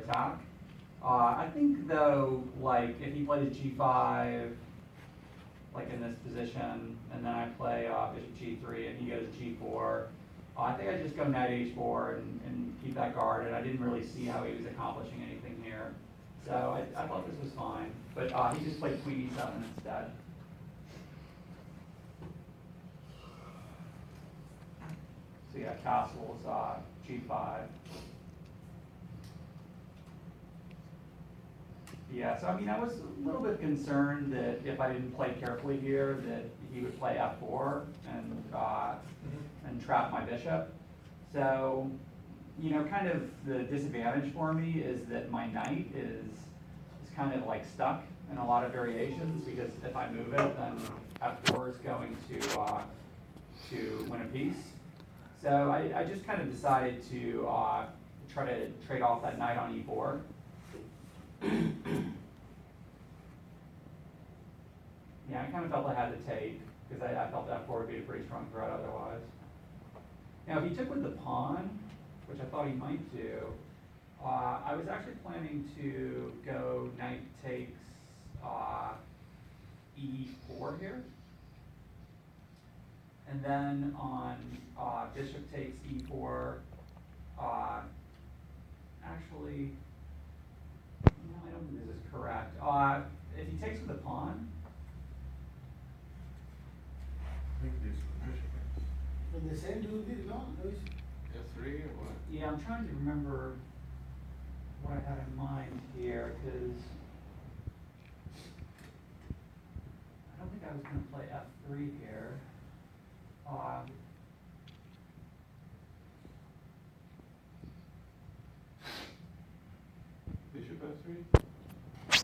attack. I think though, like if he plays g5, like in this position, and then I play bishop g3 and he goes g4, I think I just go knight h4 and keep that guarded. I didn't really see how he was accomplishing anything here. So I thought this was fine, but he just played queen e7 instead. So yeah, castles g5. Yeah, so I mean, I was a little bit concerned that if I didn't play carefully here, that he would play f4 and trap my bishop. So, you know, kind of the disadvantage for me is that my knight is kind of like stuck in a lot of variations, because if I move it, then f4 is going to win a piece. So I just kind of decided to try to trade off that knight on e4. Yeah, I kind of felt I had to take, because I felt that f4 would be a pretty strong threat otherwise. Now, if he took with the pawn, which I thought he might do, I was actually planning to go knight takes e4 here. And then on bishop takes e4, actually, no, I don't think this is correct. If he takes with the pawn, I think this bishop. But the same do this, no? F3 or what? yeah, I'm trying to remember what I had in mind here, because I don't think I was going to play f3 here. Bishop F3?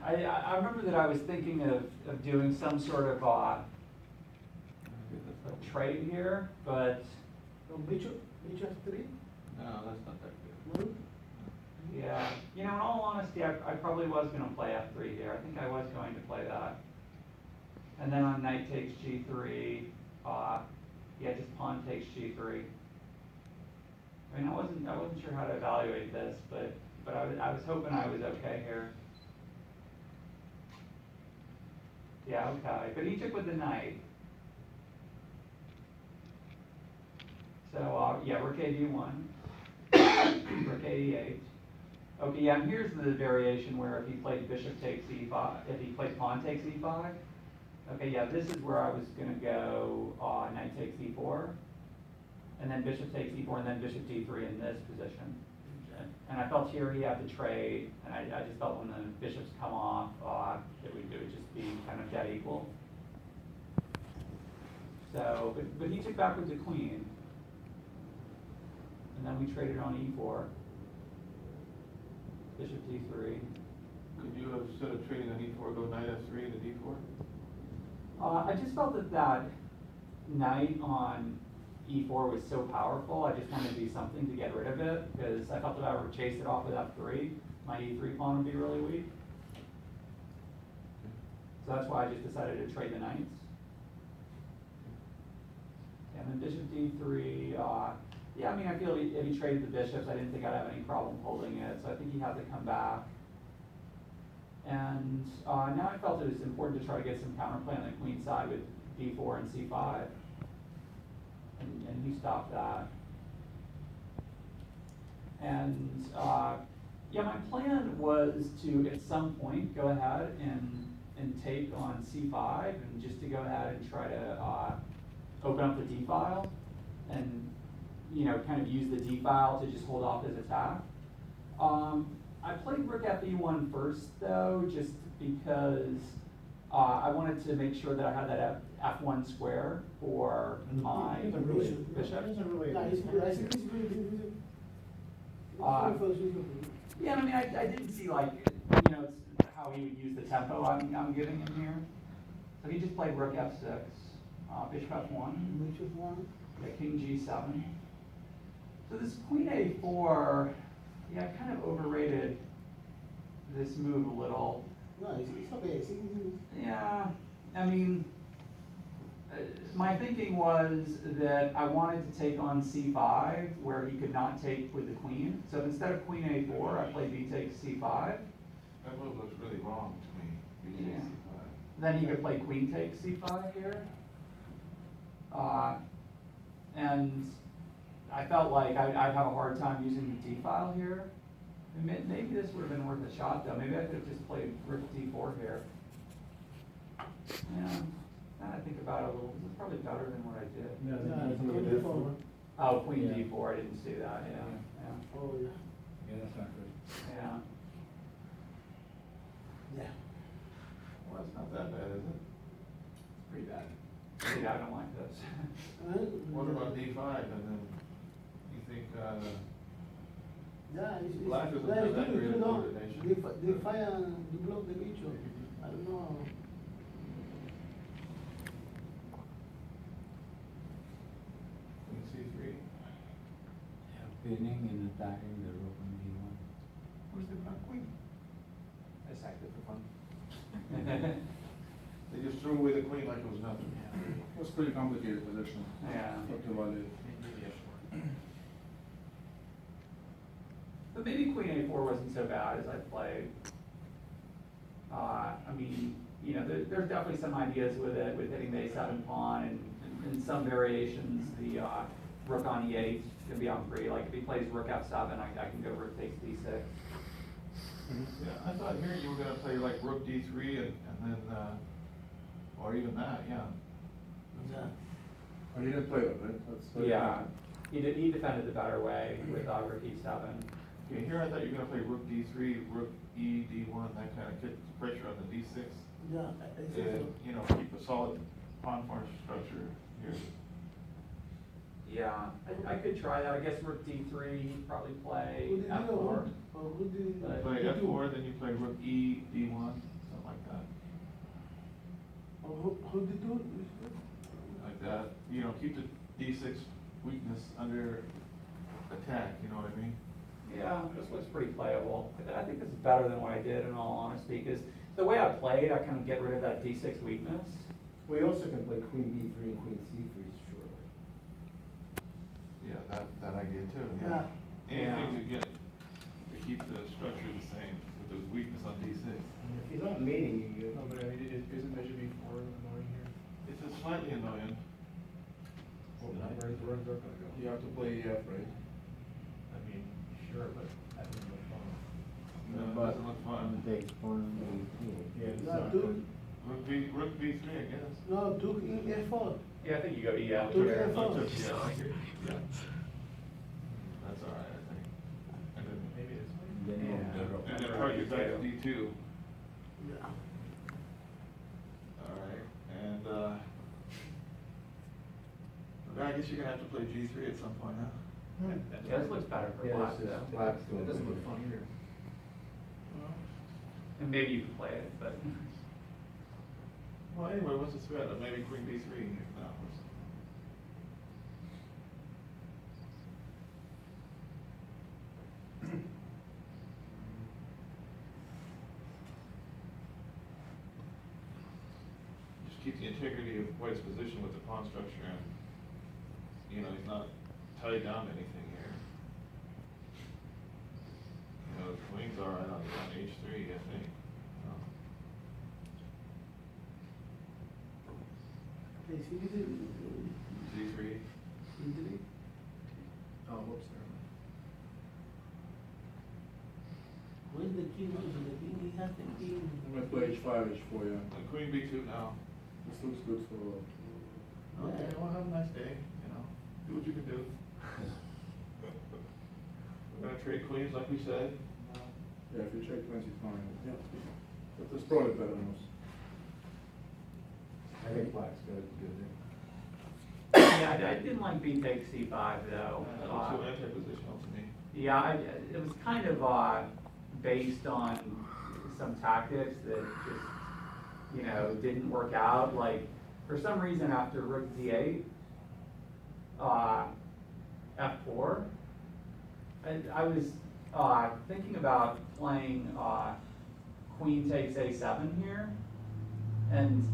I remember that I was thinking of doing some sort of a trade here, but No, bishop 3? No, that's not that good. No? yeah, you know, in all honesty, I probably was going to play f3 here. I think I was going to play that. And then on knight takes g3, yeah, just pawn takes g3. I mean, I wasn't sure how to evaluate this, but I was hoping I was okay here. Yeah, okay, but he took with the knight. So yeah, rook ad1, rook ad8. Okay, yeah, and here's the variation where if he played bishop takes e5, if he played pawn takes e5. Okay, yeah, this is where I was going to go knight takes e4, and then bishop takes e4, and then bishop d3 in this position. And I felt here he had the trade, and I just felt when the bishops come off, it would just be kind of dead equal. So, but he took back with the queen, and then we traded on e4, bishop d3. Could you have, instead of trading on e4, go knight f3 to d4? I just felt that knight on e4 was so powerful, I just wanted to do something to get rid of it, because I felt if I were to chase it off with f3, my e3 pawn would be really weak. So that's why I just decided to trade the knights. And then bishop d3, yeah, I mean, I feel if he traded the bishops, I didn't think I'd have any problem holding it, so I think he had to come back. And now I felt it was important to try to get some counterplay on the queen side with d4 and c5. And he stopped that. And yeah, my plan was to, at some point, go ahead and take on c5, and just to go ahead and try to open up the d file, and you know, kind of use the d file to just hold off his attack. I played rook fe1 first, though, just because I wanted to make sure that I had that f1 square for my bishop. Yeah, I mean, I didn't see, like, you know, it's how he would use the tempo I'm giving him here. So he just played rook f6, bishop f1, yeah, king g7. So this queen a4, yeah, I kind of overrated this move a little. No, it's okay. Yeah, I mean, my thinking was that I wanted to take on C5 where he could not take with the queen. So instead of queen A4, I played B takes C5. That move looks really wrong to me. B takes Yeah. C5. Then he could play queen takes C5 here. And I felt like I'd have a hard time using the D file here. And maybe this would have been worth a shot though. Maybe I could have just played rook D4 here. Yeah, now I think about it a little, this is probably better than what I did. Yeah, Yeah, that's queen good. D4. Oh, queen Yeah. D4, I didn't see that, yeah, Oh, yeah. Yeah, that's not good. yeah. Yeah. Well, that's not that bad, is it? It's pretty bad. See, I don't like this. What about D5, and then you think, Yeah, it's, Black doesn't yeah, have it's that good, great you a know, coordination. they fire, you block the bicho. I don't know. queen C3? Pinning and attacking the rook on D1. Where's the black queen? I sacked it for fun. They just threw away the queen like it was nothing. It was pretty complicated position. Yeah. Not to value. But maybe queen A4 wasn't so bad as I played. I mean, you know, there's definitely some ideas with it, with hitting the A7 pawn, and in some variations, the rook on E8 can be on free. Like if he plays rook F7, I can go rook takes D6. Yeah, I thought here you were gonna play like rook D3 and then, or even that, yeah. Yeah. Oh, he didn't play that, right? That's Yeah, he defended the better way with rook E7. Okay, here I thought you were gonna play rook D3, rook E, D1, that kind of gets pressure on the D6. Yeah, I think And, so. you know, keep a solid pawn form structure here. Yeah, I could try that. I guess rook D3, he'd probably play Who did F4. or who did? You play F4, then you play rook E, D1, something like that. Or who did do? Like that, you know, keep the D6 weakness under attack, you know what I mean? Yeah, this looks pretty playable. I think this is better than what I did in all honesty, because the way I played, I kind of get rid of that D6 weakness. We also can play queen B3 and queen C3 shortly. Yeah, that idea too, Yeah. yeah. Anything to get, to keep the structure the same, with the weakness on D6. If he's not mating you, No, but I mean, isn't measure before annoying here? It's just slightly annoying. Where's that gonna go? You have to play EF, right? I mean, sure, but that doesn't look fun. No, it But- doesn't look fun. takes pawn B3. Yeah, it's Yeah, not two. good. Rook B3, I guess. No, took in F4. Yeah, I think you go EF Took here. F4. Yeah, I hear you. Yeah. That's all right, I think. And then, Maybe this way? Then Yeah. the rook. and then target back to D2. Yeah. All right, and, I guess you're gonna have to play G3 at some point, huh? Yeah, this looks better for Yeah, black this is though. black's It doing doesn't pretty look fun good. either. And maybe you can play it, but. Well, anyway, what's the threat? Maybe queen B3 now. Just keep the integrity of White's position with the pawn structure, and, you know, he's not tied down to anything here. You know, the queen's all right on H3, I think. They see this D3. easily. Oh, whoops, there. Where's the king also? The king, he has the king. I'm gonna play H5, H4, yeah. Queen B2 now. This looks good for, Okay, well, have a nice day, you know, do what you can do. We're gonna trade queens like we said. yeah, if you check queens, it's fine. Yeah. But it's probably better than us. I think black's good, Yeah, I didn't like B takes C5 though. That looks so anti-positional to me. Yeah, it was kind of, based on some tactics that just, you know, didn't work out. Like, for some reason after rook D8, F4, and I was, thinking about playing, queen takes A7 here. And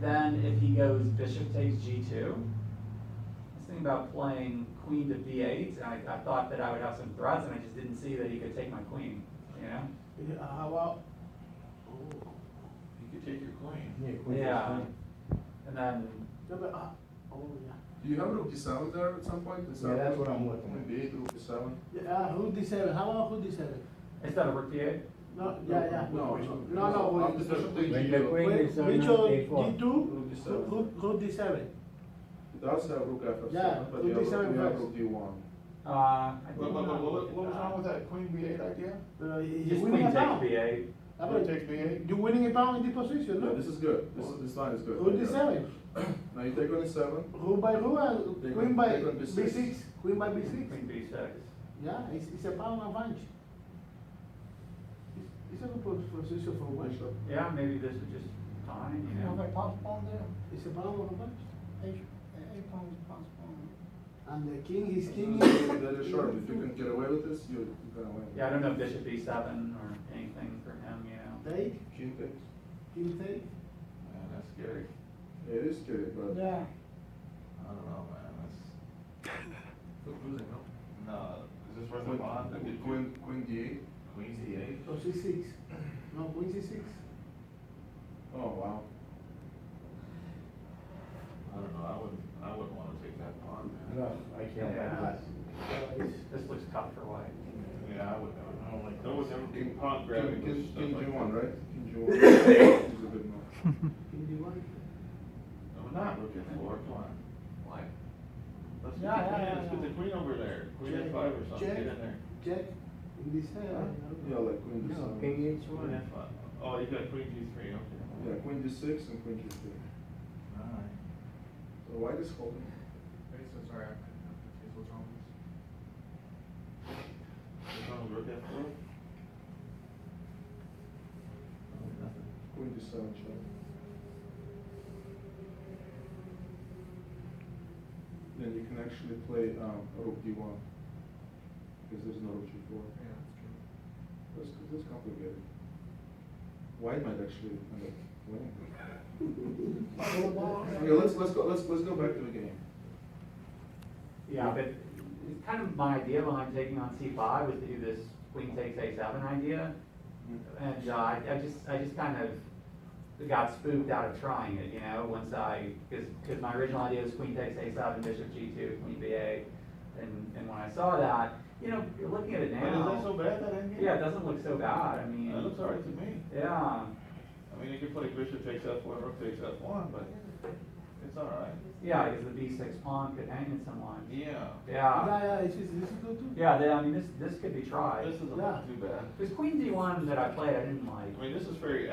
then if he goes bishop takes G2, I was thinking about playing queen to B8, and I thought that I would have some threats, and I just didn't see that he could take my queen, you know? How about, You could take your queen. Yeah, queen Yeah. takes And then, no, but, oh, yeah. Do you have rook d7 there at some point? Is Yeah, that- that's what I'm looking at. Queen b8, rook d7? Yeah, rook d7, how about rook d7? instead of rook D8, No, yeah. No, No, after wait. bishop takes When g2. the queen is on Which A4. D2, Rook d7. rook d7. It does have rook f7, Yeah, but rook you have d7 you have first. rook d1. I But did not what look at was that. wrong with that queen b8 idea? You're Just winning queen a pawn. takes B8. How Queen about- takes b8? You're winning a pawn in this position, Yeah, no? this is good. This line is good. Rook Yeah. d7, Now you take on e7. rook by rook, and Take queen on- by take on b6. b6, queen by b6. Queen B6. Yeah, it's a pawn advantage. It's a good position for one. Bishop. Yeah, maybe this would just tie, you know? It's a pawn advantage. And the king, his king is. That is sharp. If you can get away with this, you're gonna win. Yeah, I don't know if bishop B7 or anything for him, you know? Take, King takes. king take. Man, that's scary. It is scary, but. Yeah. I don't know, man, that's. Losing, no? No, is this worth a pawn? Queen d8. Queen d8? So c6. No, queen c6. Oh, wow. I don't know, I wouldn't wanna take that pawn, man. No, I can't. Yeah. It's- This looks tough for white. Yeah, I would never, I don't like there was never been pawn King, grabbing. king, with stuff king like g1, that. right? King g1 is a good move. King d1. No, we're not, rook f4, come on. Why? Let's Yeah, get the queen, yeah, let's get the queen over there, queen Check, f5 or something, check. get in there. Check. In this hand. Yeah, like queen d7. No, king Queen H1. f5, oh, you got queen g3, okay. Yeah, queen d6 and queen g3. Alright. So white is holding. Sorry, I'm confused, what's wrong with this? What's wrong with rook f4? Oh, nothing. Queen d7 check. Then you can actually play rook d1 because there's no rook g4. Yeah, that's true. That's complicated. White might actually end up winning. Okay, let's go back to the game. Yeah, but it's kind of my idea when I'm taking on C5 was to do this queen takes A7 idea. And I just kind of got spooked out of trying it, you know, once because my original idea was queen takes A7, bishop G2, queen B8. And when I saw that, you know, you're looking at it But now. is that so bad, that endgame? Yeah, it doesn't look so bad, I mean. That looks alright to me. Yeah, I mean, you could play bishop takes f4, rook takes f1, but it's alright. yeah, because the B6 pawn could hang in some lines. Yeah. Yeah, Yeah, this is good too. yeah, I mean, this could be tried. This is Yeah. not too bad. Because queen D1 that I played, I didn't like. I mean, this is very